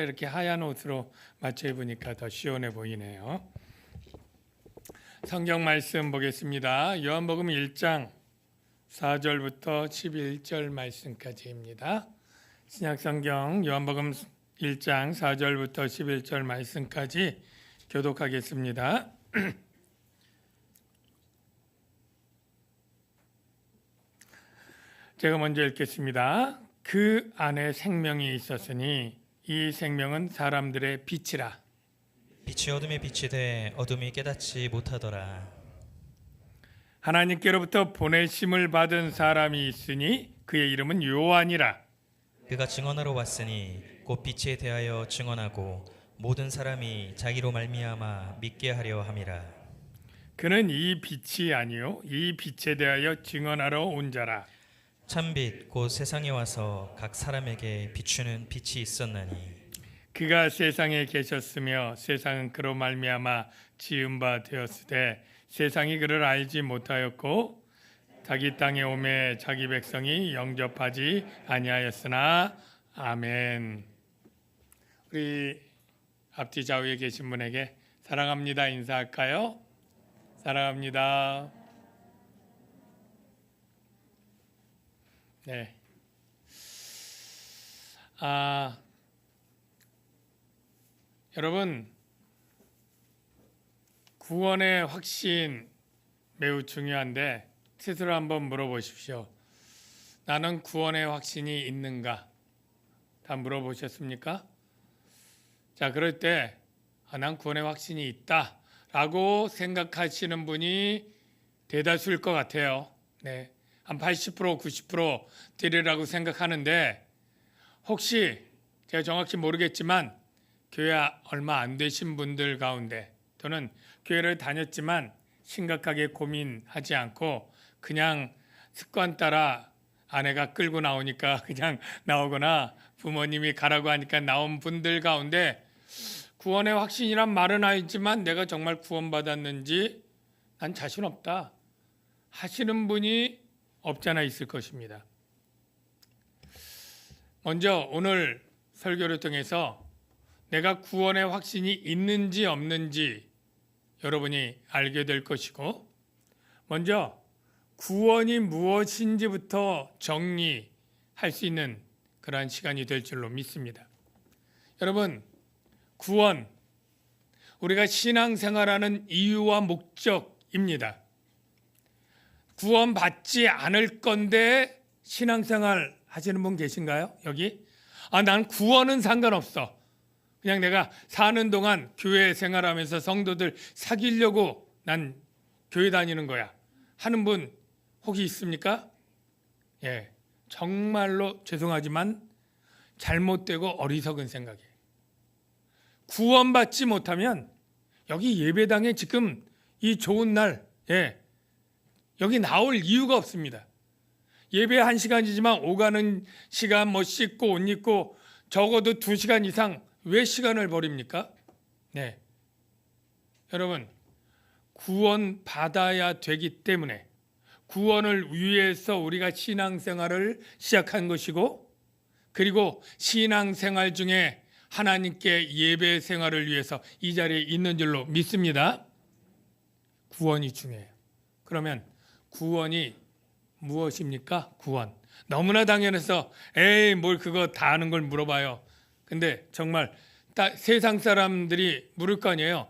이렇게 하얀 옷으로 맞춰 입으니까 더 시원해 보이네요. 성경 말씀 보겠습니다. 요한복음 1장 4절부터 11절 말씀까지입니다. 신약성경 요한복음 1장 4절부터 11절 말씀까지 교독하겠습니다. 제가 먼저 읽겠습니다. 그 안에 생명이 있었으니 이 생명은 사람들의 빛이라. 빛이 어둠에 빛이 돼 어둠이 깨닫지 못하더라. 하나님께로부터 보내심을 받은 사람이 있으니 그의 이름은 요한이라. 그가 증언하러 왔으니 곧 빛에 대하여 증언하고 모든 사람이 자기로 말미암아 믿게 하려 함이라. 그는 이 빛이 아니요 이 빛에 대하여 증언하러 온 자라. 참빛 곧 세상에 와서 각 사람에게 비추는 빛이 있었나니 그가 세상에 계셨으며 세상은 그로 말미암아 지은 바 되었으되 세상이 그를 알지 못하였고 자기 땅에 오매 자기 백성이 영접하지 아니하였으나. 아멘. 우리 앞뒤 좌우에 계신 분에게 사랑합니다 인사할까요? 사랑합니다. 네. 여러분, 구원의 확신 매우 중요한데 스스로 한번 물어보십시오. 나는 구원의 확신이 있는가? 다 물어보셨습니까? 자, 그럴 때 난 구원의 확신이 있다 라고 생각하시는 분이 대다수일 것 같아요. 네. 한 80%, 90% 되리라고 생각하는데 혹시 제가 정확히 모르겠지만 교회 얼마 안 되신 분들 가운데 또는 교회를 다녔지만 심각하게 고민하지 않고 그냥 습관 따라 아내가 끌고 나오니까 그냥 나오거나 부모님이 가라고 하니까 나온 분들 가운데 구원의 확신이란 말은 아니지만 내가 정말 구원받았는지 난 자신 없다 하시는 분이 없잖아 있을 것입니다. 먼저 오늘 설교를 통해서 내가 구원의 확신이 있는지 없는지 여러분이 알게 될 것이고, 먼저 구원이 무엇인지부터 정리할 수 있는 그러한 시간이 될 줄로 믿습니다. 여러분, 구원, 우리가 신앙생활하는 이유와 목적입니다. 구원받지 않을 건데 신앙생활 하시는 분 계신가요? 여기? 난 구원은 상관없어. 그냥 내가 사는 동안 교회 생활하면서 성도들 사귀려고 난 교회 다니는 거야 하는 분 혹시 있습니까? 예, 정말로 죄송하지만 잘못되고 어리석은 생각이에요. 구원받지 못하면 여기 예배당에 지금 이 좋은 날, 여기 나올 이유가 없습니다. 예배 1시간이지만 오가는 시간 씻고 옷 입고 적어도 2시간 이상 왜 시간을 버립니까? 네. 여러분, 구원 받아야 되기 때문에 구원을 위해서 우리가 신앙생활을 시작한 것이고, 그리고 신앙생활 중에 하나님께 예배 생활을 위해서 이 자리에 있는 줄로 믿습니다. 구원이 중요해요. 그러면 구원이 무엇입니까? 구원. 너무나 당연해서 뭘 그거 다 아는 걸 물어봐요. 근데 정말 세상 사람들이 물을 거 아니에요.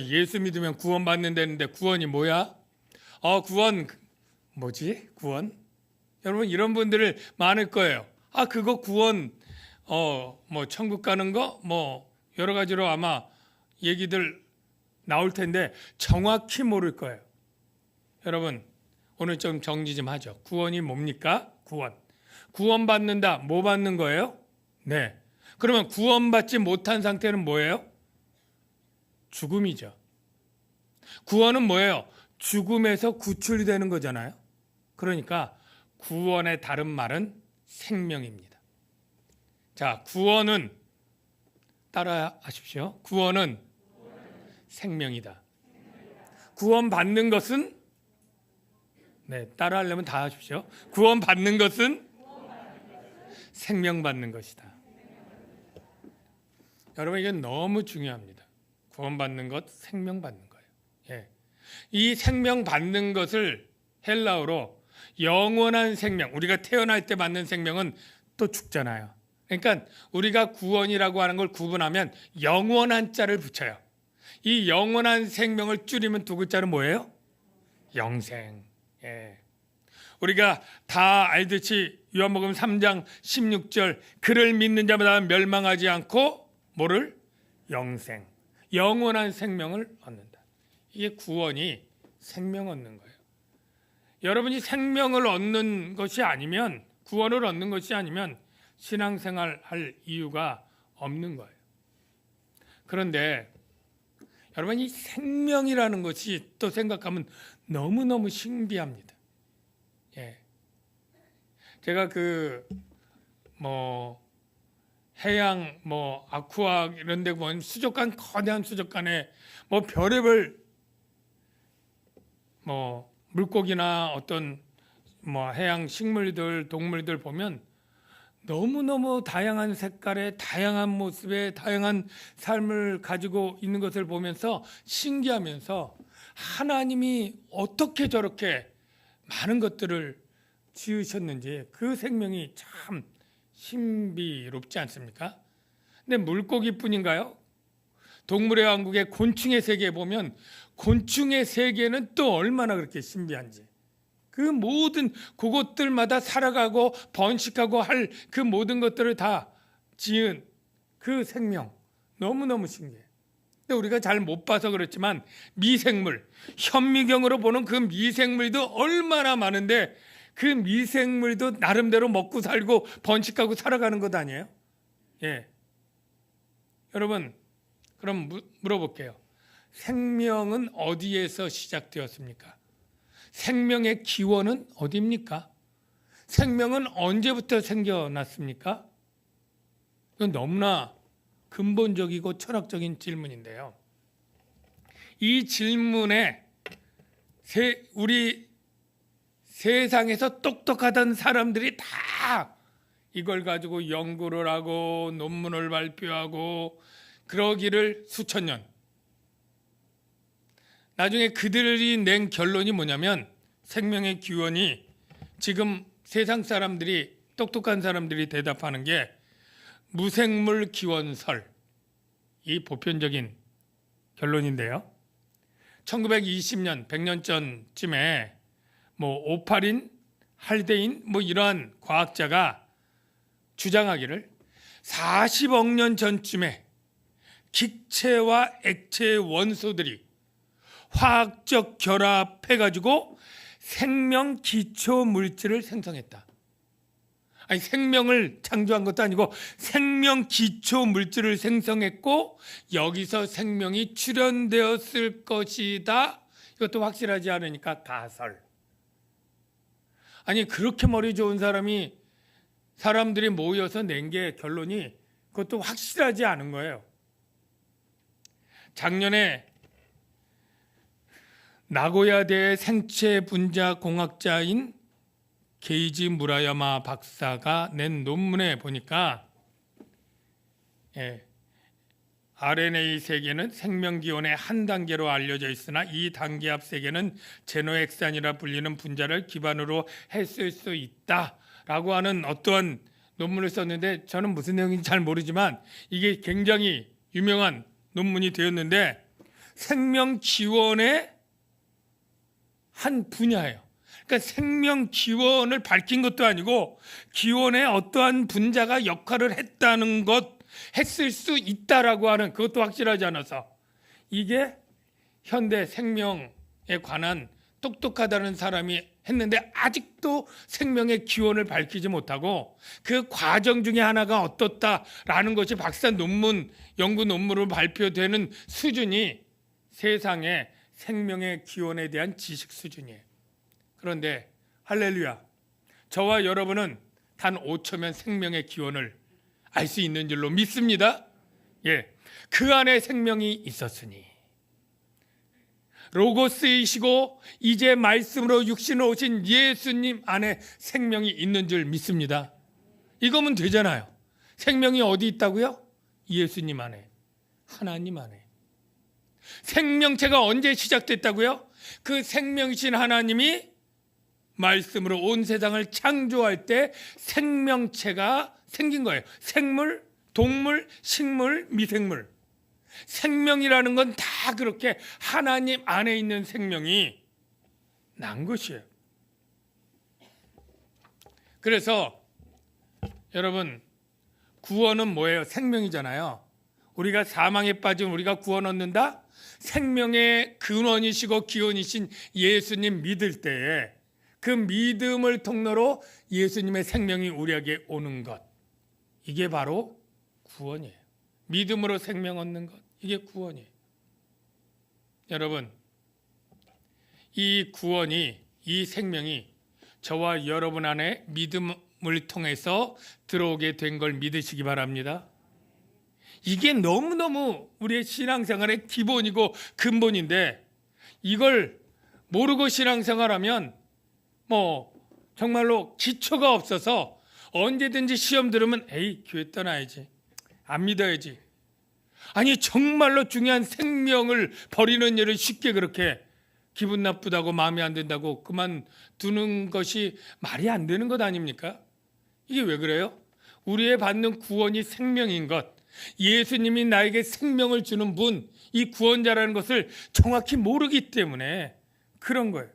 예수 믿으면 구원 받는다는데 구원이 뭐야? 구원 뭐지? 구원? 여러분 이런 분들을 많을 거예요. 그거 구원 뭐 천국 가는 거 뭐 여러 가지로 아마 얘기들 나올 텐데 정확히 모를 거예요. 여러분 오늘 좀 정리 좀 하죠. 구원이 뭡니까? 구원 받는다. 뭐 받는 거예요? 네. 그러면 구원받지 못한 상태는 뭐예요? 죽음이죠. 구원은 뭐예요? 죽음에서 구출이 되는 거잖아요. 그러니까 구원의 다른 말은 생명입니다. 자, 구원은 따라 하십시오. 구원은 생명이다. 구원받는 것은 따라 하려면 다 하십시오. 구원받는 것은 생명받는 것이다. 여러분 이게 너무 중요합니다. 구원받는 것, 생명 받는 거예요. 예. 이 생명 받는 것을 헬라어로 영원한 생명, 우리가 태어날 때 받는 생명은 또 죽잖아요. 그러니까 우리가 구원이라고 하는 걸 구분하면 영원한 자를 붙여요. 이 영원한 생명을 줄이면 두 글자는 뭐예요? 영생. 예. 우리가 다 알듯이 요한복음 3장 16절 그를 믿는 자마다 멸망하지 않고 뭐를? 영생. 영원한 생명을 얻는다. 이게 구원이 생명 얻는 거예요. 여러분이 생명을 얻는 것이 아니면, 구원을 얻는 것이 아니면 신앙생활 할 이유가 없는 거예요. 그런데 여러분 이 생명이라는 것이 또 생각하면 너무너무 신비합니다. 예. 제가 해양 아쿠아 이런 데 보면 수족관, 거대한 수족관에 별의별 물고기나 어떤 해양 식물들, 동물들 보면 너무너무 다양한 색깔의 다양한 모습의 다양한 삶을 가지고 있는 것을 보면서 신기하면서 하나님이 어떻게 저렇게 많은 것들을 지으셨는지 그 생명이 참 신비롭지 않습니까? 근데 물고기뿐인가요? 동물의 왕국의 곤충의 세계에 보면 곤충의 세계는 또 얼마나 그렇게 신비한지, 그 모든 그것들마다 살아가고 번식하고 할 그 모든 것들을 다 지은 그 생명 너무너무 신기해. 근데 우리가 잘 못 봐서 그렇지만 미생물, 현미경으로 보는 그 미생물도 얼마나 많은데 그 미생물도 나름대로 먹고 살고 번식하고 살아가는 것 아니에요? 예. 여러분, 그럼 물어볼게요. 생명은 어디에서 시작되었습니까? 생명의 기원은 어디입니까? 생명은 언제부터 생겨났습니까? 이건 너무나 근본적이고 철학적인 질문인데요. 이 질문에 우리 세상에서 똑똑하던 사람들이 다 이걸 가지고 연구를 하고 논문을 발표하고 그러기를 수천 년. 나중에 그들이 낸 결론이 뭐냐면 생명의 기원이 지금 세상 사람들이, 똑똑한 사람들이 대답하는 게 무생물 기원설, 이 보편적인 결론인데요. 1920년, 100년 전쯤에 오파린, 할데인 이러한 과학자가 주장하기를 40억 년 전쯤에 기체와 액체의 원소들이 화학적 결합해가지고 생명 기초 물질을 생성했다. 아니, 생명을 창조한 것도 아니고 생명 기초 물질을 생성했고 여기서 생명이 출현되었을 것이다. 이것도 확실하지 않으니까 가설. 아니, 그렇게 머리 좋은 사람들이 모여서 낸 게 결론이 그것도 확실하지 않은 거예요. 작년에 나고야대 생체 분자 공학자인 게이지 무라야마 박사가 낸 논문에 보니까 RNA 세계는 생명 기원의 한 단계로 알려져 있으나 이 단계 앞 세계는 제노엑산이라 불리는 분자를 기반으로 했을 수 있다라고 하는 어떠한 논문을 썼는데 저는 무슨 내용인지 잘 모르지만 이게 굉장히 유명한 논문이 되었는데 생명 기원의 한 분야예요. 그러니까 생명 기원을 밝힌 것도 아니고 기원의 어떠한 분자가 역할을 했다는 것, 했을 수 있다라고 하는 그것도 확실하지 않아서 이게 현대 생명에 관한 똑똑하다는 사람이 했는데 아직도 생명의 기원을 밝히지 못하고 그 과정 중에 하나가 어떻다라는 것이 박사 논문, 연구 논문으로 발표되는 수준이 세상의 생명의 기원에 대한 지식 수준이에요. 그런데 할렐루야, 저와 여러분은 단 5초면 생명의 기원을 알 수 있는 줄로 믿습니다. 예, 그 안에 생명이 있었으니 로고스이시고 이제 말씀으로 육신으로 오신 예수님 안에 생명이 있는 줄 믿습니다. 이거면 되잖아요. 생명이 어디 있다고요? 예수님 안에, 하나님 안에. 생명체가 언제 시작됐다고요? 그 생명이신 하나님이 말씀으로 온 세상을 창조할 때 생명체가 생긴 거예요. 생물, 동물, 식물, 미생물. 생명이라는 건 다 그렇게 하나님 안에 있는 생명이 난 것이에요. 그래서 여러분, 구원은 뭐예요? 생명이잖아요. 우리가 사망에 빠진 우리가 구원 얻는다? 생명의 근원이시고 기원이신 예수님 믿을 때에 그 믿음을 통로로 예수님의 생명이 우리에게 오는 것, 이게 바로 구원이에요. 믿음으로 생명 얻는 것, 이게 구원이에요. 여러분, 이 구원이, 이 생명이 저와 여러분 안에 믿음을 통해서 들어오게 된 걸 믿으시기 바랍니다. 이게 너무너무 우리의 신앙생활의 기본이고 근본인데, 이걸 모르고 신앙생활하면 정말로 기초가 없어서 언제든지 시험 들으면 에이, 교회 떠나야지, 안 믿어야지. 아니, 정말로 중요한 생명을 버리는 일을 쉽게 그렇게 기분 나쁘다고, 마음에 안 든다고 그만두는 것이 말이 안 되는 것 아닙니까? 이게 왜 그래요? 우리의 받는 구원이 생명인 것, 예수님이 나에게 생명을 주는 분, 이 구원자라는 것을 정확히 모르기 때문에 그런 거예요.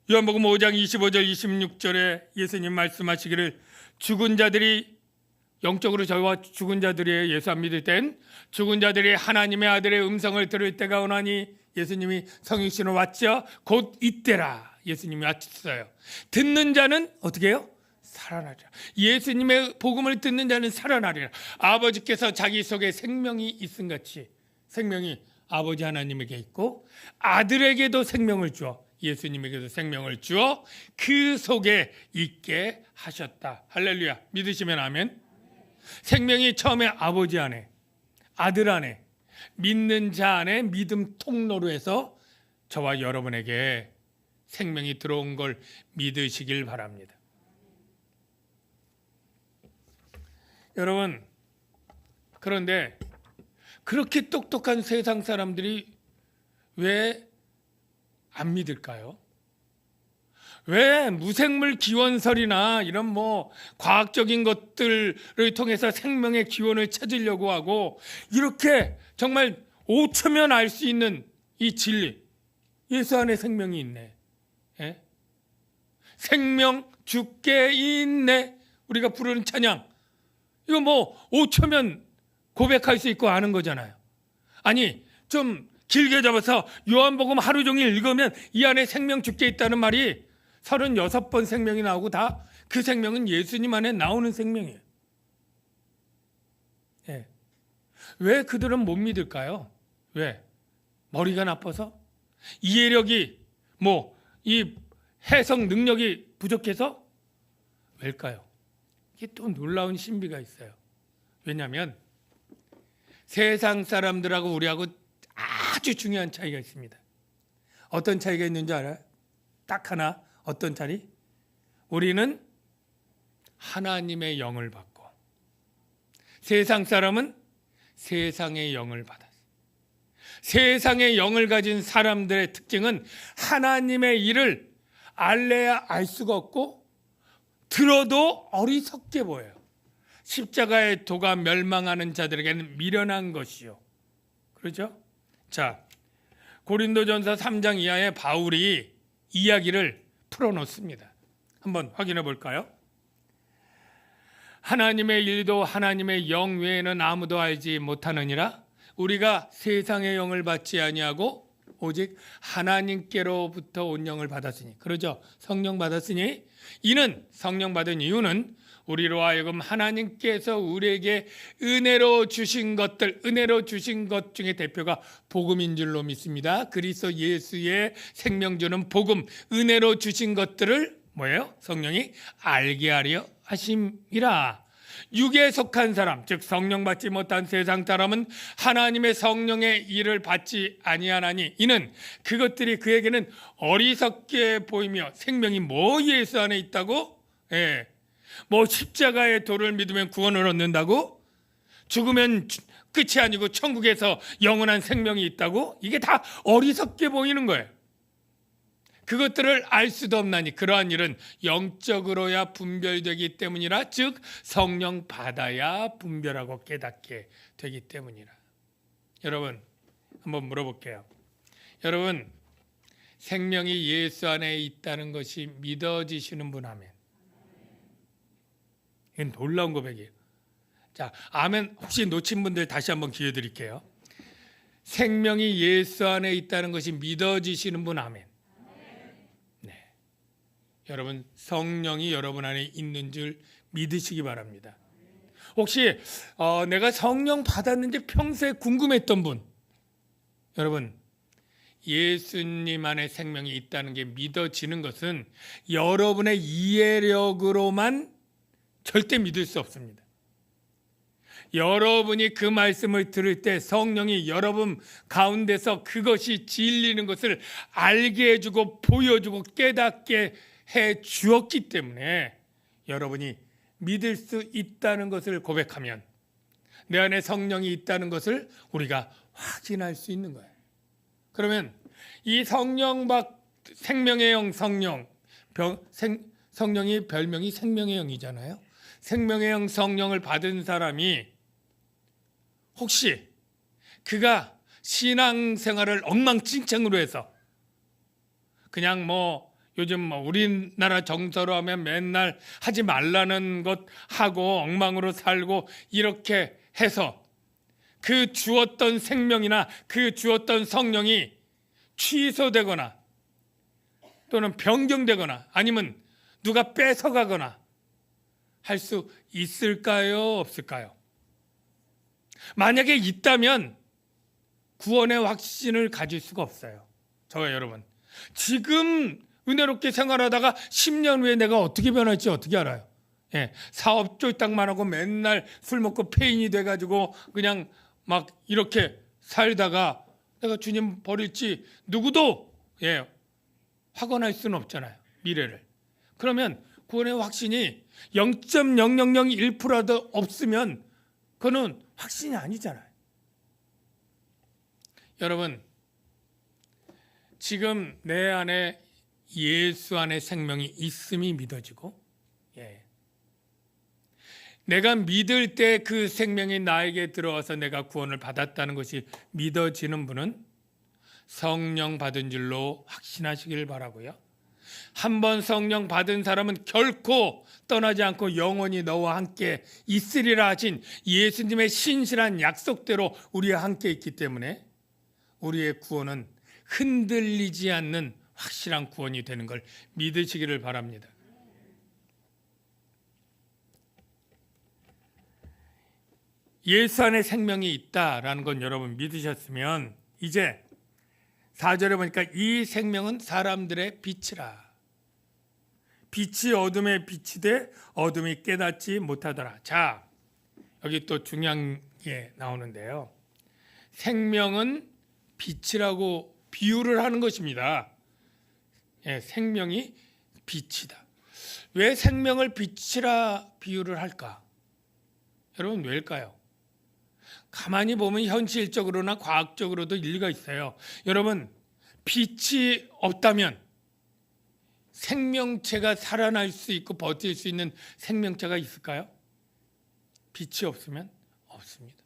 요한복음 5장 25절 26절에 예수님 말씀하시기를, 죽은 자들이, 영적으로 저와 죽은 자들이 예수 안 믿을 땐 죽은 자들이 하나님의 아들의 음성을 들을 때가 오나니, 예수님이 성육신으로 왔죠. 곧 이때라 예수님이 왔어요. 듣는 자는 어떻게 해요? 살아나리라. 예수님의 복음을 듣는 자는 살아나리라. 아버지께서 자기 속에 생명이 있음 같이 생명이 아버지 하나님에게 있고 아들에게도 생명을 주어, 예수님에게도 생명을 주어 그 속에 있게 하셨다. 할렐루야. 믿으시면 아멘. 생명이 처음에 아버지 안에, 아들 안에, 믿는 자 안에 믿음 통로로 해서 저와 여러분에게 생명이 들어온 걸 믿으시길 바랍니다. 여러분, 그런데 그렇게 똑똑한 세상 사람들이 왜 안 믿을까요? 왜 무생물 기원설이나 이런 과학적인 것들을 통해서 생명의 기원을 찾으려고 하고, 이렇게 정말 5초면 알 수 있는 이 진리, 예수 안에 생명이 있네, 예? 생명 주께 있네, 우리가 부르는 찬양, 이거 5초면 고백할 수 있고 아는 거잖아요. 아니, 좀 길게 잡아서 요한복음 하루 종일 읽으면 이 안에 생명 주께 있다는 말이 36번 생명이 나오고 다 그 생명은 예수님 안에 나오는 생명이에요. 예. 왜 그들은 못 믿을까요? 왜? 머리가 나빠서? 이해력이 이 해석 능력이 부족해서? 왜일까요? 이게 또 놀라운 신비가 있어요. 왜냐하면 세상 사람들하고 우리하고 아주 중요한 차이가 있습니다. 어떤 차이가 있는지 알아요? 딱 하나. 어떤 차이? 우리는 하나님의 영을 받고, 세상 사람은 세상의 영을 받았어요. 세상의 영을 가진 사람들의 특징은 하나님의 일을 알래야 알 수가 없고 들어도 어리석게 보여요. 십자가의 도가 멸망하는 자들에게는 미련한 것이요. 그렇죠? 자, 고린도전서 3장 이하에 바울이 이야기를 풀어놓습니다. 한번 확인해 볼까요? 하나님의 일도 하나님의 영 외에는 아무도 알지 못하느니라. 우리가 세상의 영을 받지 아니하고 오직 하나님께로부터 온 영을 받았으니, 그러죠? 성령 받았으니, 이는 성령 받은 이유는 우리로 하여금 하나님께서 우리에게 은혜로 주신 것들, 은혜로 주신 것 중에 대표가 복음인 줄로 믿습니다. 그리스도 예수의 생명 주는 복음, 은혜로 주신 것들을 뭐예요? 성령이 알게 하려 하심이라. 육에 속한 사람, 즉 성령 받지 못한 세상 사람은 하나님의 성령의 일을 받지 아니하나니, 이는 그것들이 그에게는 어리석게 보이며 생명이 예수 안에 있다고? 예. 십자가의 도를 믿으면 구원을 얻는다고? 죽으면 끝이 아니고 천국에서 영원한 생명이 있다고? 이게 다 어리석게 보이는 거예요. 그것들을 알 수도 없나니 그러한 일은 영적으로야 분별되기 때문이라, 즉 성령 받아야 분별하고 깨닫게 되기 때문이라. 여러분, 한번 물어볼게요. 여러분, 생명이 예수 안에 있다는 것이 믿어지시는 분 아멘. 이건 놀라운 고백이에요. 자, 아멘 혹시 놓친 분들 다시 한번 기회 드릴게요. 생명이 예수 안에 있다는 것이 믿어지시는 분 아멘. 네. 여러분, 성령이 여러분 안에 있는 줄 믿으시기 바랍니다. 혹시 내가 성령 받았는지 평소에 궁금했던 분, 여러분, 예수님 안에 생명이 있다는 게 믿어지는 것은 여러분의 이해력으로만 절대 믿을 수 없습니다. 여러분이 그 말씀을 들을 때 성령이 여러분 가운데서 그것이 진리는 것을 알게 해주고 보여주고 깨닫게 해 주었기 때문에 여러분이 믿을 수 있다는 것을 고백하면 내 안에 성령이 있다는 것을 우리가 확인할 수 있는 거예요. 그러면 이 생명의 영 성령이 별명이 생명의 영이잖아요. 생명의 영 성령을 받은 사람이 혹시 그가 신앙생활을 엉망진창으로 해서 그냥 요즘 우리나라 정서로 하면 맨날 하지 말라는 것 하고 엉망으로 살고 이렇게 해서 그 주었던 생명이나 그 주었던 성령이 취소되거나 또는 변경되거나 아니면 누가 뺏어가거나 할 수 있을까요? 없을까요? 만약에 있다면 구원의 확신을 가질 수가 없어요. 저와 여러분, 지금 은혜롭게 생활하다가 10년 후에 내가 어떻게 변할지 어떻게 알아요? 사업 쫄딱만 하고 맨날 술 먹고 폐인이 돼가지고 그냥 막 이렇게 살다가 내가 주님 버릴지 누구도 확언할 수는 없잖아요. 미래를. 그러면 구원의 확신이 0.0001%라도 없으면 그거는 확신이 아니잖아요. 여러분, 지금 내 안에 예수 안에 생명이 있음이 믿어지고 내가 믿을 때 그 생명이 나에게 들어와서 내가 구원을 받았다는 것이 믿어지는 분은 성령 받은 줄로 확신하시길 바라고요. 한번 성령 받은 사람은 결코 떠나지 않고 영원히 너와 함께 있으리라 하신 예수님의 신실한 약속대로 우리와 함께 있기 때문에 우리의 구원은 흔들리지 않는 확실한 구원이 되는 걸 믿으시기를 바랍니다. 예수 안에 생명이 있다라는 건 여러분 믿으셨으면 이제 4절에 보니까 이 생명은 사람들의 빛이라. 빛이 어둠에 빛이 돼 어둠이 깨닫지 못하더라. 자, 여기 또 중요한 게 나오는데요. 생명은 빛이라고 비유를 하는 것입니다. 생명이 빛이다. 왜 생명을 빛이라 비유를 할까? 여러분, 왜일까요? 가만히 보면 현실적으로나 과학적으로도 일리가 있어요. 여러분, 빛이 없다면 생명체가 살아날 수 있고 버틸 수 있는 생명체가 있을까요? 빛이 없으면 없습니다.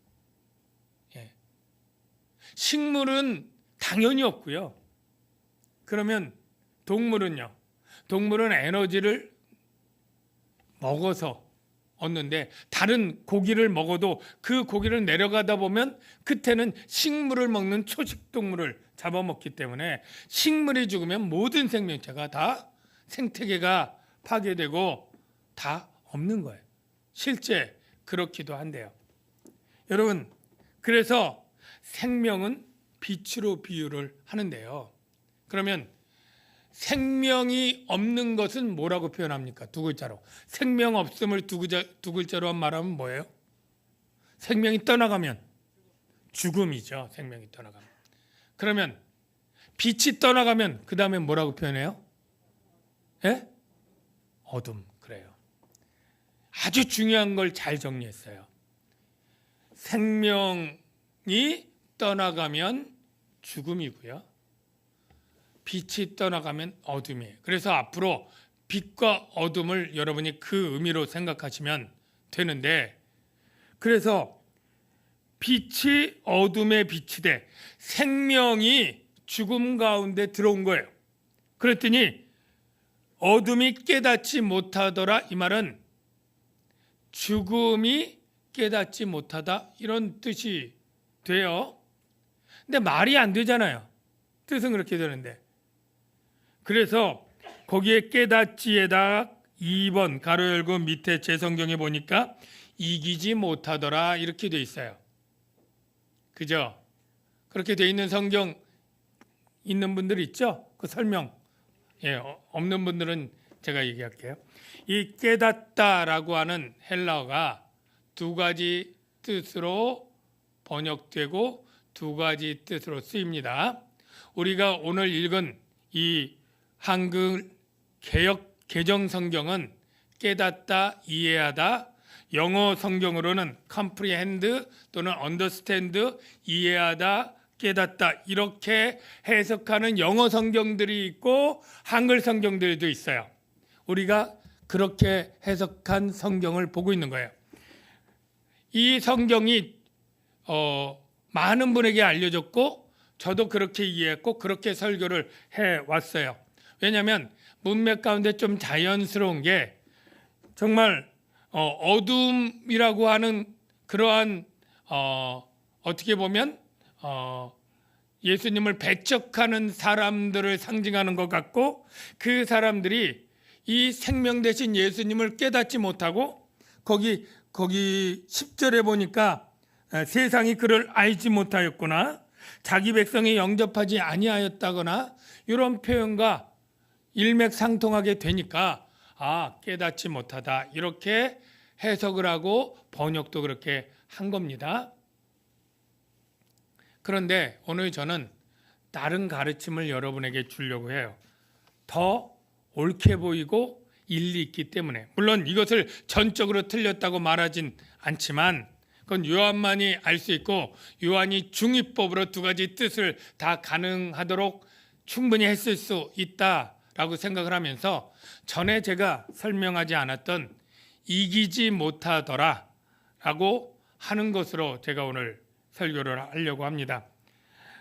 식물은 당연히 없고요. 그러면 동물은요? 동물은 에너지를 먹어서 얻는데 다른 고기를 먹어도 그 고기를 내려가다 보면 끝에는 식물을 먹는 초식동물을 잡아먹기 때문에 식물이 죽으면 모든 생명체가 다 생태계가 파괴되고 다 없는 거예요. 실제 그렇기도 한데요. 여러분, 그래서 생명은 빛으로 비유를 하는데요. 그러면 생명이 없는 것은 뭐라고 표현합니까? 두 글자로. 생명 없음을 두 글자로 말하면 뭐예요? 생명이 떠나가면 죽음이죠. 생명이 떠나가면. 그러면 빛이 떠나가면 그 다음에 뭐라고 표현해요? 어둠. 그래요. 아주 중요한 걸 잘 정리했어요. 생명이 떠나가면 죽음이고요. 빛이 떠나가면 어둠이에요. 그래서 앞으로 빛과 어둠을 여러분이 그 의미로 생각하시면 되는데, 그래서 빛이 어둠에 빛이 돼 생명이 죽음 가운데 들어온 거예요. 그랬더니 어둠이 깨닫지 못하더라, 이 말은 죽음이 깨닫지 못하다, 이런 뜻이 돼요. 근데 말이 안 되잖아요. 뜻은 그렇게 되는데. 그래서 거기에 깨닫지에다 2번 가로 열고 밑에 제 성경에 보니까 이기지 못하더라, 이렇게 돼 있어요. 그죠? 그렇게 돼 있는 성경 있는 분들 있죠? 그 설명. 없는 분들은 제가 얘기할게요. 이 깨닫다라고 하는 헬라어가 두 가지 뜻으로 번역되고 두 가지 뜻으로 쓰입니다. 우리가 오늘 읽은 이 한글 개역 개정 성경은 깨닫다, 이해하다, 영어 성경으로는 comprehend 또는 understand, 이해하다, 깨닫다, 이렇게 해석하는 영어 성경들이 있고 한글 성경들도 있어요. 우리가 그렇게 해석한 성경을 보고 있는 거예요. 이 성경이 많은 분에게 알려졌고 저도 그렇게 이해했고 그렇게 설교를 해왔어요. 왜냐하면 문맥 가운데 좀 자연스러운 게 정말 어둠이라고 하는 그러한 어떻게 보면 예수님을 배척하는 사람들을 상징하는 것 같고, 그 사람들이 이 생명 되신 예수님을 깨닫지 못하고 거기 10절에 보니까 세상이 그를 알지 못하였구나, 자기 백성이 영접하지 아니하였다거나 이런 표현과 일맥상통하게 되니까 깨닫지 못하다, 이렇게 해석을 하고 번역도 그렇게 한 겁니다. 그런데 오늘 저는 다른 가르침을 여러분에게 주려고 해요. 더 옳게 보이고 일리 있기 때문에. 물론 이것을 전적으로 틀렸다고 말하진 않지만 그건 요한만이 알 수 있고, 요한이 중의법으로 두 가지 뜻을 다 가능하도록 충분히 했을 수 있다라고 생각을 하면서 전에 제가 설명하지 않았던 이기지 못하더라 라고 하는 것으로 제가 오늘 설교를 하려고 합니다.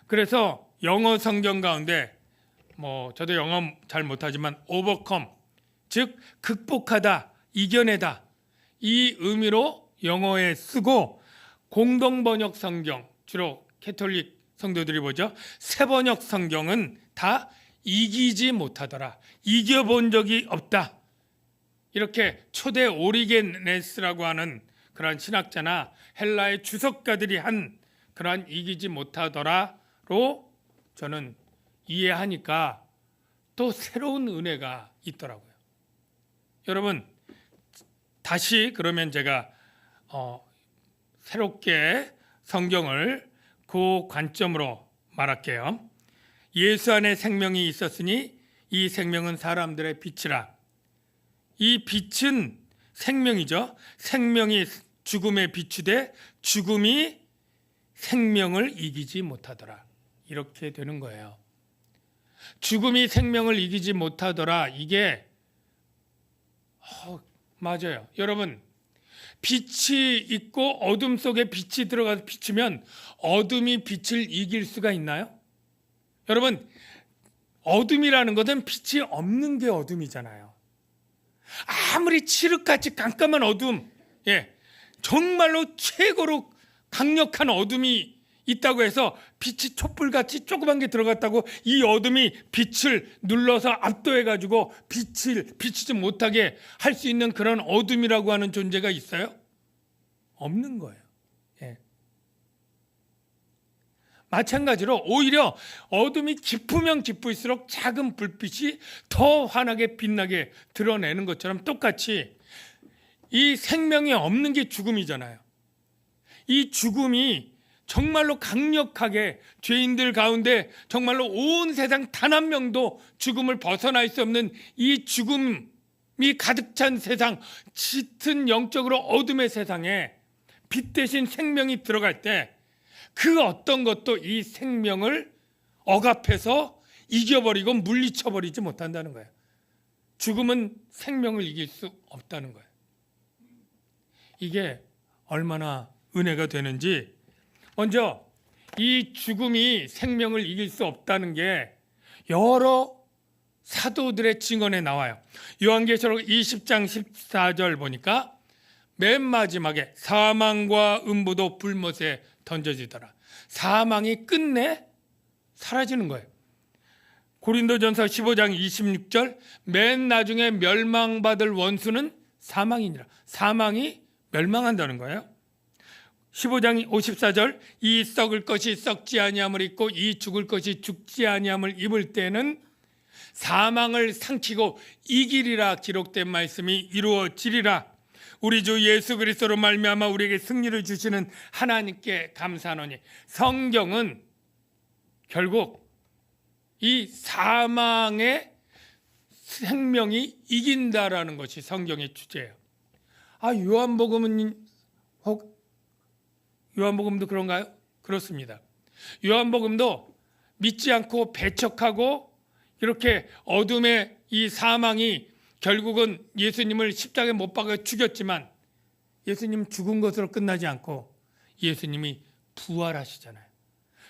그래서 영어 성경 가운데 저도 영어 잘 못하지만 overcome, 즉 극복하다, 이겨내다, 이 의미로 영어에 쓰고, 공동번역 성경, 주로 캐톨릭 성도들이 보죠, 새번역 성경은 다 이기지 못하더라, 이겨본 적이 없다, 이렇게 초대 오리게네스라고 하는 그러한 신학자나 헬라의 주석가들이 한 그러한 이기지 못하더라로 저는 이해하니까 또 새로운 은혜가 있더라고요. 여러분, 다시 그러면 제가 새롭게 성경을 그 관점으로 말할게요. 예수 안에 생명이 있었으니 이 생명은 사람들의 빛이라. 이 빛은 생명이죠. 생명이 죽음에 비추되 죽음이 생명을 이기지 못하더라, 이렇게 되는 거예요. 죽음이 생명을 이기지 못하더라, 이게 맞아요. 여러분, 빛이 있고 어둠 속에 빛이 들어가서 비추면 어둠이 빛을 이길 수가 있나요? 여러분, 어둠이라는 것은 빛이 없는 게 어둠이잖아요. 아무리 칠흑같이 깜깜한 어둠, 정말로 최고로 강력한 어둠이 있다고 해서 빛이 촛불같이 조그만 게 들어갔다고 이 어둠이 빛을 눌러서 압도해가지고 빛을 비추지 못하게 할 수 있는 그런 어둠이라고 하는 존재가 있어요? 없는 거예요. 마찬가지로 오히려 어둠이 깊으면 깊을수록 작은 불빛이 더 환하게 빛나게 드러내는 것처럼 똑같이 이 생명이 없는 게 죽음이잖아요. 이 죽음이 정말로 강력하게 죄인들 가운데 정말로 온 세상 단 한 명도 죽음을 벗어날 수 없는 이 죽음이 가득 찬 세상, 짙은 영적으로 어둠의 세상에 빛 대신 생명이 들어갈 때 그 어떤 것도 이 생명을 억압해서 이겨버리고 물리쳐버리지 못한다는 거예요. 죽음은 생명을 이길 수 없다는 거예요. 이게 얼마나 은혜가 되는지, 먼저 이 죽음이 생명을 이길 수 없다는 게 여러 사도들의 증언에 나와요. 요한계시록 20장 14절 보니까 맨 마지막에 사망과 음부도 불못에 던져지더라. 사망이 끝내 사라지는 거예요. 고린도전서 15장 26절 맨 나중에 멸망받을 원수는 사망이니라. 사망이 멸망한다는 거예요. 15장 54절 이 썩을 것이 썩지 아니함을 입고 이 죽을 것이 죽지 아니함을 입을 때는 사망을 삼키고 이기리라 기록된 말씀이 이루어지리라. 우리 주 예수 그리스도로 말미암아 우리에게 승리를 주시는 하나님께 감사하노니, 성경은 결국 이 사망의 생명이 이긴다라는 것이 성경의 주제예요. 요한복음도 그런가요? 그렇습니다. 요한복음도 믿지 않고 배척하고 이렇게 어둠의 이 사망이 결국은 예수님을 십자가에 못 박아 죽였지만 예수님 죽은 것으로 끝나지 않고 예수님이 부활하시잖아요.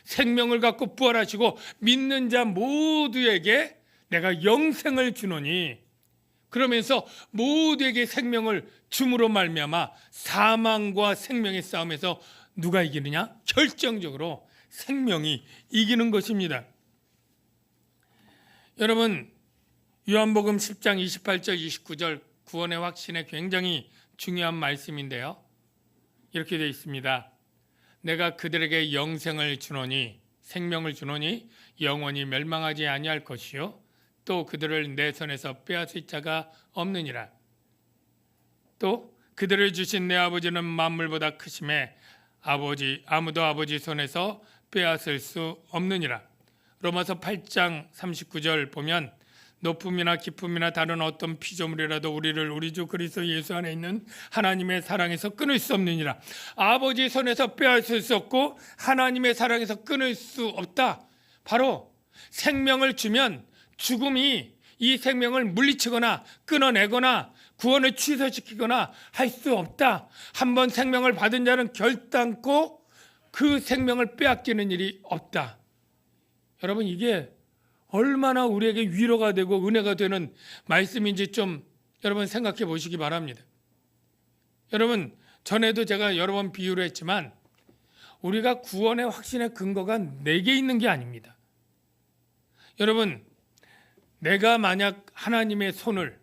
생명을 갖고 부활하시고 믿는 자 모두에게 내가 영생을 주노니, 그러면서 모두에게 생명을 줌으로 말미암아 사망과 생명의 싸움에서 누가 이기느냐? 결정적으로 생명이 이기는 것입니다. 여러분, 요한복음 10장 28절 29절 구원의 확신에 굉장히 중요한 말씀인데요. 이렇게 되어 있습니다. 내가 그들에게 영생을 주노니, 생명을 주노니 영원히 멸망하지 아니할 것이요 또 그들을 내 손에서 빼앗을 자가 없느니라. 또 그들을 주신 내 아버지는 만물보다 크심에 아무도 아버지 손에서 빼앗을 수 없느니라. 로마서 8장 39절 보면 높음이나 깊음이나 다른 어떤 피조물이라도 우리를 우리 주 그리스도 예수 안에 있는 하나님의 사랑에서 끊을 수 없느니라. 아버지 손에서 빼앗을 수 없고 하나님의 사랑에서 끊을 수 없다. 바로 생명을 주면 죽음이 이 생명을 물리치거나 끊어내거나 구원을 취소시키거나 할 수 없다. 한번 생명을 받은 자는 결단코 그 생명을 빼앗기는 일이 없다. 여러분, 이게 얼마나 우리에게 위로가 되고 은혜가 되는 말씀인지 좀 여러분 생각해 보시기 바랍니다. 여러분, 전에도 제가 여러 번 비유를 했지만 우리가 구원의 확신의 근거가 내게 있는 게 아닙니다. 여러분, 내가 만약 하나님의 손을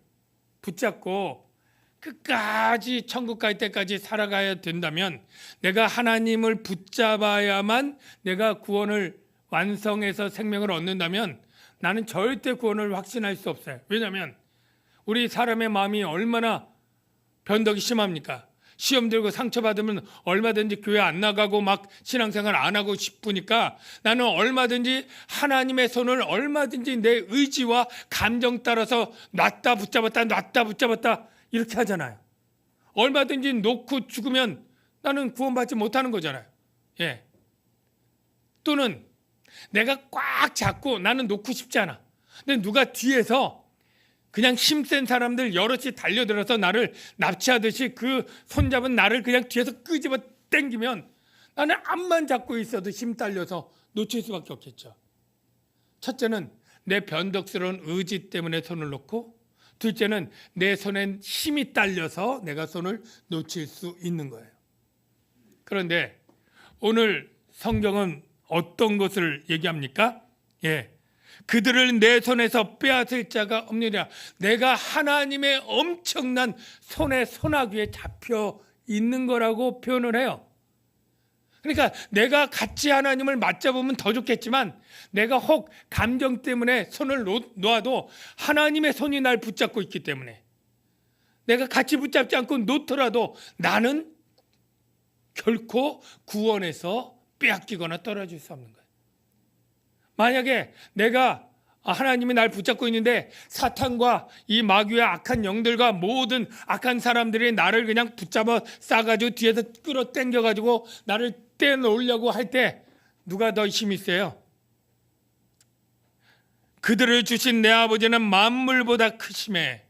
붙잡고 끝까지 천국 갈 때까지 살아가야 된다면, 내가 하나님을 붙잡아야만 내가 구원을 완성해서 생명을 얻는다면 나는 절대 구원을 확신할 수 없어요. 왜냐하면 우리 사람의 마음이 얼마나 변덕이 심합니까? 시험 들고 상처받으면 얼마든지 교회 안 나가고 막 신앙생활 안 하고 싶으니까 나는 얼마든지 하나님의 손을 얼마든지 내 의지와 감정 따라서 놨다 붙잡았다 이렇게 하잖아요. 얼마든지 놓고 죽으면 나는 구원받지 못하는 거잖아요. 예. 또는 내가 꽉 잡고 나는 놓고 싶지 않아. 근데 누가 뒤에서 그냥 힘센 사람들 여럿이 달려들어서 나를 납치하듯이 그 손잡은 나를 그냥 뒤에서 끄집어 당기면 나는 앞만 잡고 있어도 힘 딸려서 놓칠 수밖에 없겠죠. 첫째는 내 변덕스러운 의지 때문에 손을 놓고, 둘째는 내 손엔 힘이 딸려서 내가 손을 놓칠 수 있는 거예요. 그런데 오늘 성경은 어떤 것을 얘기합니까? 예. 그들을 내 손에서 빼앗을 자가 없느니라. 내가 하나님의 엄청난 손에 소나귀에 잡혀 있는 거라고 표현을 해요. 그러니까 내가 같이 하나님을 맞잡으면 더 좋겠지만 내가 혹 감정 때문에 손을 놓아도 하나님의 손이 날 붙잡고 있기 때문에, 내가 같이 붙잡지 않고 놓더라도 나는 결코 구원에서 빼앗기거나 떨어질 수 없는 거예요. 만약에 내가 하나님이 날 붙잡고 있는데 사탄과 이 마귀의 악한 영들과 모든 악한 사람들이 나를 그냥 붙잡아 싸가지고 뒤에서 끌어당겨가지고 나를 떼놓으려고 할 때 누가 더 힘이 세요? 그들을 주신 내 아버지는 만물보다 크심에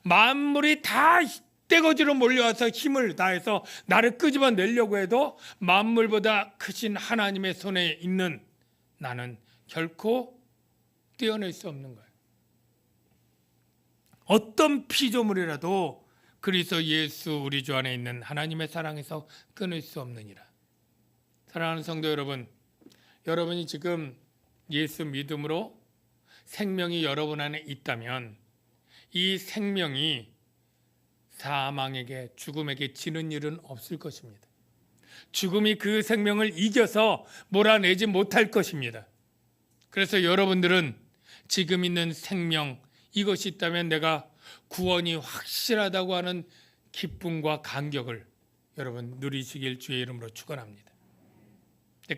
만물이 다 떼거지로 몰려와서 힘을 다해서 나를 끄집어내려고 해도 만물보다 크신 하나님의 손에 있는 나는 결코 떼어낼 수 없는 거예요. 어떤 피조물이라도 그리스도 예수 우리 주 안에 있는 하나님의 사랑에서 끊을 수 없느니라. 사랑하는 성도 여러분, 여러분이 지금 예수 믿음으로 생명이 여러분 안에 있다면 이 생명이 사망에게 죽음에게 지는 일은 없을 것입니다. 죽음이 그 생명을 이겨서 몰아내지 못할 것입니다. 그래서 여러분들은 지금 있는 생명 이것이 있다면 내가 구원이 확실하다고 하는 기쁨과 감격을 여러분 누리시길 주의 이름으로 축원합니다.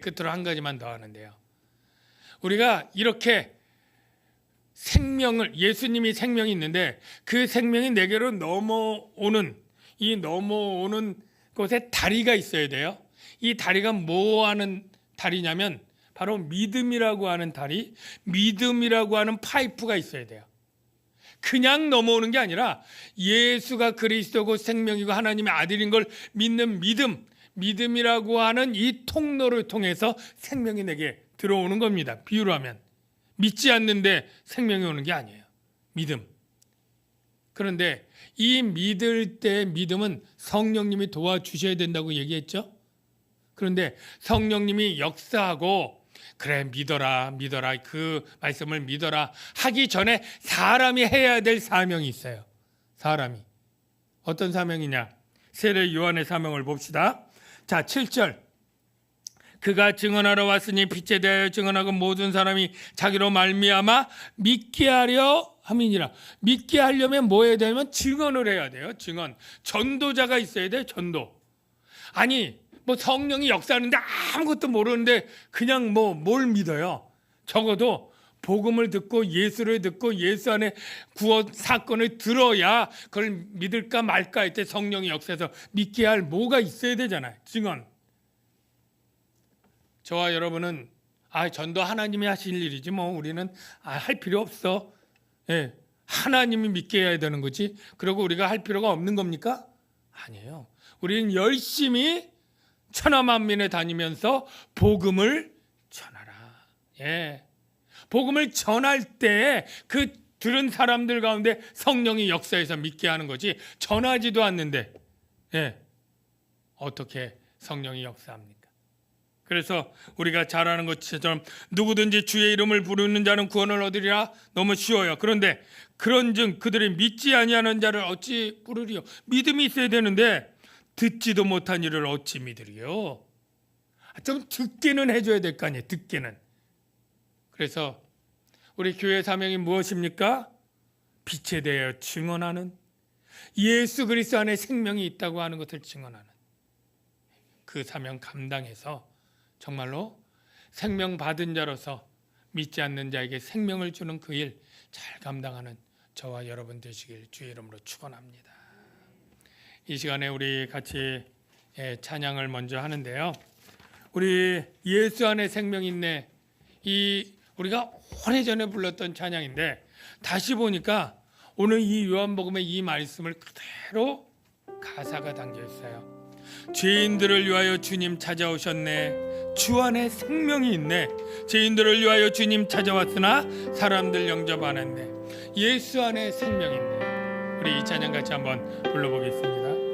끝으로 한 가지만 더 하는데요. 우리가 이렇게 생명을 예수님이 생명이 있는데 그 생명이 내게로 넘어오는 곳에 다리가 있어야 돼요. 이 다리가 뭐 하는 다리냐면 바로 믿음이라고 하는 다리, 믿음이라고 하는 파이프가 있어야 돼요. 그냥 넘어오는 게 아니라 예수가 그리스도고 생명이고 하나님의 아들인 걸 믿는 믿음이라고 하는 이 통로를 통해서 생명이 내게 들어오는 겁니다. 비유로 하면 믿지 않는데 생명이 오는 게 아니에요. 믿음. 그런데 이 믿을 때 믿음은 성령님이 도와주셔야 된다고 얘기했죠. 그런데 성령님이 역사하고 그래 믿어라 그 말씀을 믿어라 하기 전에 사람이 해야 될 사명이 있어요. 사람이 어떤 사명이냐? 세례 요한의 사명을 봅시다. 자 7절 그가 증언하러 왔으니 빛에 대하여 증언하고 모든 사람이 자기로 말미암아 믿게 하려 함이니라. 믿게 하려면 뭐 해야 되냐면 증언을 해야 돼요. 증언. 전도자가 있어야 돼요. 전도. 아니 뭐 성령이 역사하는데 아무것도 모르는데 그냥 뭐 뭘 믿어요. 적어도 복음을 듣고 예수를 듣고 예수 안에 구원 사건을 들어야 그걸 믿을까 말까 할 때 성령이 역사해서 믿게 할 뭐가 있어야 되잖아요. 증언. 저와 여러분은 전도 하나님이 하실 일이지 뭐 우리는 할 필요 없어. 예, 하나님이 믿게 해야 되는 거지. 그리고 우리가 할 필요가 없는 겁니까? 아니에요. 우리는 열심히 천하만민에 다니면서 복음을 전하라. 예, 복음을 전할 때 그 들은 사람들 가운데 성령이 역사해서 믿게 하는 거지. 전하지도 않는데 어떻게 성령이 역사합니까? 그래서 우리가 잘 아는 것처럼 누구든지 주의 이름을 부르는 자는 구원을 얻으리라. 너무 쉬워요. 그런데 그런즉 그들이 믿지 아니하는 자를 어찌 부르리요? 믿음이 있어야 되는데 듣지도 못한 이를 어찌 믿으리요? 좀 듣기는 해줘야 될 거 아니에요. 듣기는. 그래서 우리 교회 사명이 무엇입니까? 빛에 대하여 증언하는, 예수 그리스도 안에 생명이 있다고 하는 것을 증언하는 그 사명 감당해서 정말로 생명 받은 자로서 믿지 않는 자에게 생명을 주는 그 일 잘 감당하는 저와 여러분 되시길 주의 이름으로 축원합니다. 이 시간에 우리 같이 찬양을 먼저 하는데요. 우리 예수 안에 생명이 있네. 이 우리가 오래전에 불렀던 찬양인데 다시 보니까 오늘 이 요한복음의 이 말씀을 그대로 가사가 담겨 있어요. 죄인들을 위하여 주님 찾아오셨네. 주 안에 생명이 있네. 죄인들을 위하여 주님 찾아왔으나 사람들 영접 안 했네. 예수 안에 생명이 있네. 우리 이 찬양 같이 한번 불러보겠습니다.